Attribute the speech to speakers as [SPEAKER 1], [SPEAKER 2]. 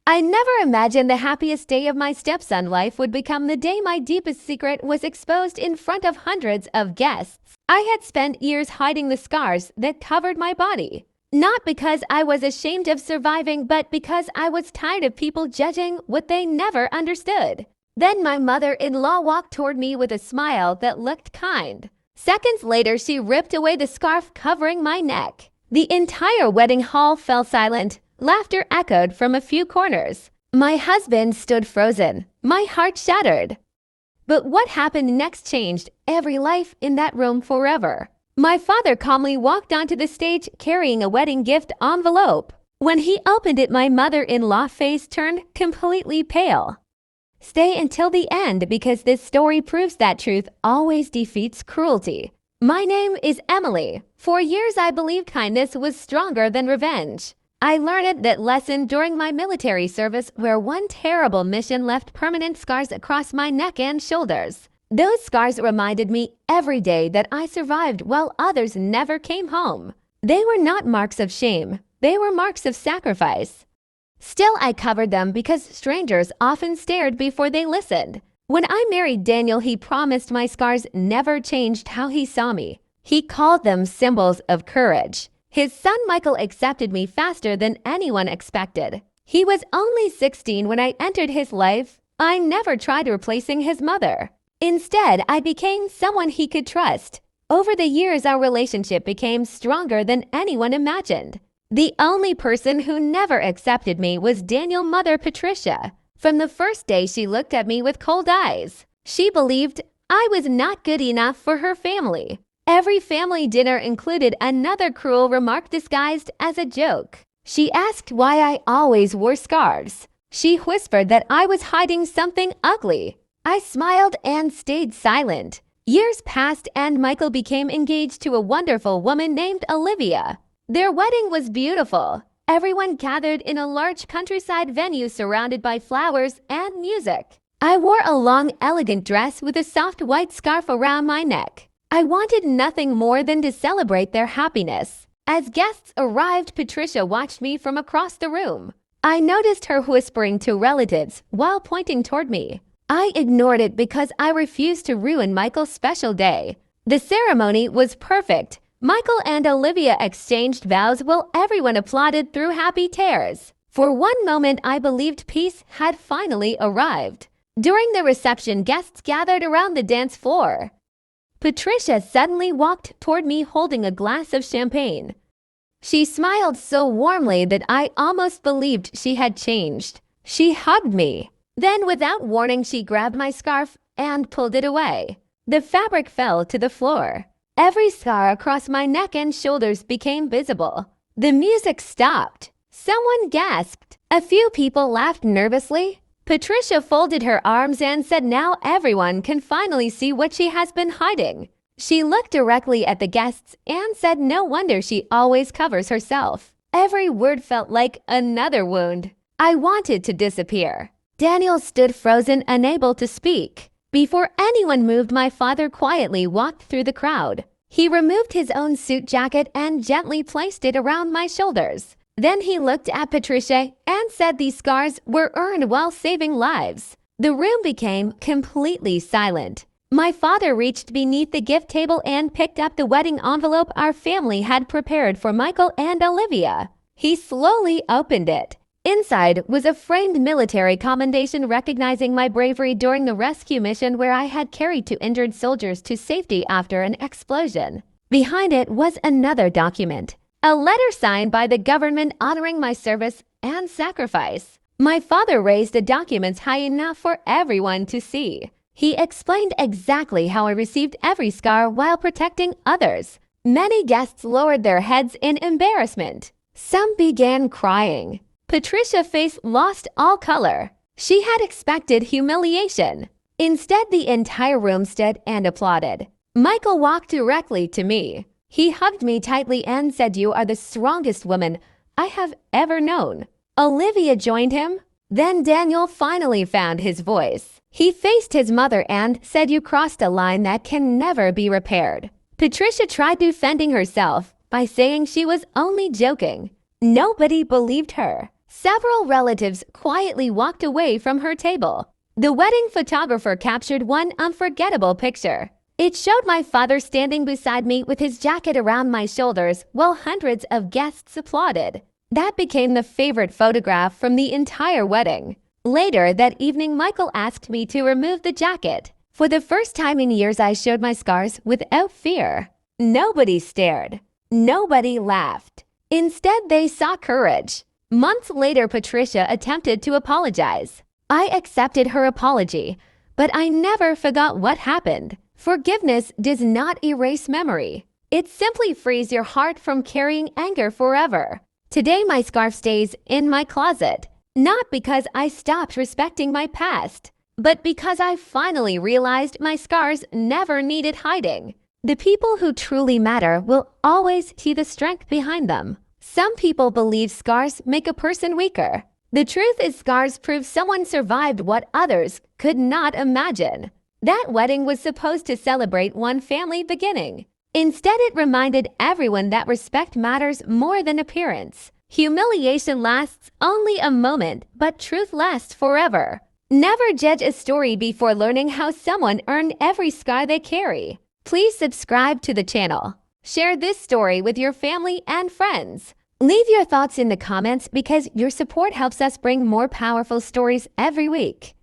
[SPEAKER 1] I never imagined the happiest day of my stepson life would become the day my deepest secret was exposed in front of hundreds of guests. I had spent years hiding the scars that covered my body. Not because I was ashamed of surviving, but because I was tired of people judging what they never understood. Then my mother-in-law walked toward me with a smile that looked kind. Seconds later, she ripped away the scarf covering my neck. The entire wedding hall fell silent. Laughter echoed from a few corners. My husband stood frozen, my heart shattered. But what happened next changed every life in that room forever. My father calmly walked onto the stage carrying a wedding gift envelope. When he opened it, my mother-in-law's face turned completely pale. Stay until the end because this story proves that truth always defeats cruelty. My name is Emily. For years I believed kindness was stronger than revenge. I learned that lesson during my military service where one terrible mission left permanent scars across my neck and shoulders. Those scars reminded me every day that I survived while others never came home. They were not marks of shame. They were marks of sacrifice. Still, I covered them because strangers often stared before they listened. When I married Daniel, he promised my scars never changed how he saw me. He called them symbols of courage. His son Michael accepted me faster than anyone expected. He was only 16 when I entered his life. I never tried replacing his mother. Instead, I became someone he could trust. Over the years, our relationship became stronger than anyone imagined. The only person who never accepted me was Daniel's mother, Patricia. From the first day, she looked at me with cold eyes. She believed I was not good enough for her family. Every family dinner included another cruel remark disguised as a joke. She asked why I always wore scarves. She whispered that I was hiding something ugly. I smiled and stayed silent. Years passed and Michael became engaged to a wonderful woman named Olivia. Their wedding was beautiful. Everyone gathered in a large countryside venue surrounded by flowers and music. I wore a long, elegant dress with a soft white scarf around my neck. I wanted nothing more than to celebrate their happiness. As guests arrived, Patricia watched me from across the room. I noticed her whispering to relatives while pointing toward me. I ignored it because I refused to ruin Michael's special day. The ceremony was perfect. Michael and Olivia exchanged vows while everyone applauded through happy tears. For one moment, I believed peace had finally arrived. During the reception, guests gathered around the dance floor. Patricia suddenly walked toward me holding a glass of champagne. She smiled so warmly that I almost believed she had changed. She hugged me. Then, without warning, she grabbed my scarf and pulled it away. The fabric fell to the floor. Every scar across my neck and shoulders became visible. The music stopped. Someone gasped. A few people laughed nervously. Patricia folded her arms and said, "Now everyone can finally see what she has been hiding." She looked directly at the guests and said, "No wonder she always covers herself." Every word felt like another wound. I wanted to disappear. Daniel stood frozen, unable to speak. Before anyone moved, my father quietly walked through the crowd. He removed his own suit jacket and gently placed it around my shoulders. Then he looked at Patricia and said these scars were earned while saving lives. The room became completely silent. My father reached beneath the gift table and picked up the wedding envelope our family had prepared for Michael and Olivia. He slowly opened it. Inside was a framed military commendation recognizing my bravery during the rescue mission where I had carried two injured soldiers to safety after an explosion. Behind it was another document. A letter signed by the government honoring my service and sacrifice. My father raised the documents high enough for everyone to see. He explained exactly how I received every scar while protecting others. Many guests lowered their heads in embarrassment. Some began crying. Patricia's face lost all color. She had expected humiliation. Instead, the entire room stood and applauded. Michael walked directly to me. He hugged me tightly and said, "You are the strongest woman I have ever known." Olivia joined him. Then Daniel finally found his voice. He faced his mother and said, "You crossed a line that can never be repaired." Patricia tried defending herself by saying she was only joking. Nobody believed her. Several relatives quietly walked away from her table. The wedding photographer captured one unforgettable picture. It showed my father standing beside me with his jacket around my shoulders while hundreds of guests applauded. That became the favorite photograph from the entire wedding. Later that evening, Michael asked me to remove the jacket. For the first time in years, I showed my scars without fear. Nobody stared. Nobody laughed. Instead, they saw courage. Months later, Patricia attempted to apologize. I accepted her apology, but I never forgot what happened. Forgiveness does not erase memory. It simply frees your heart from carrying anger forever. Today, my scarf stays in my closet, not because I stopped respecting my past, but because I finally realized my scars never needed hiding. The people who truly matter will always see the strength behind them. Some people believe scars make a person weaker. The truth is, scars prove someone survived what others could not imagine. That wedding was supposed to celebrate one family beginning. Instead, it reminded everyone that respect matters more than appearance. Humiliation lasts only a moment, but truth lasts forever. Never judge a story before learning how someone earned every scar they carry. Please subscribe to the channel. Share this story with your family and friends. Leave your thoughts in the comments because your support helps us bring more powerful stories every week.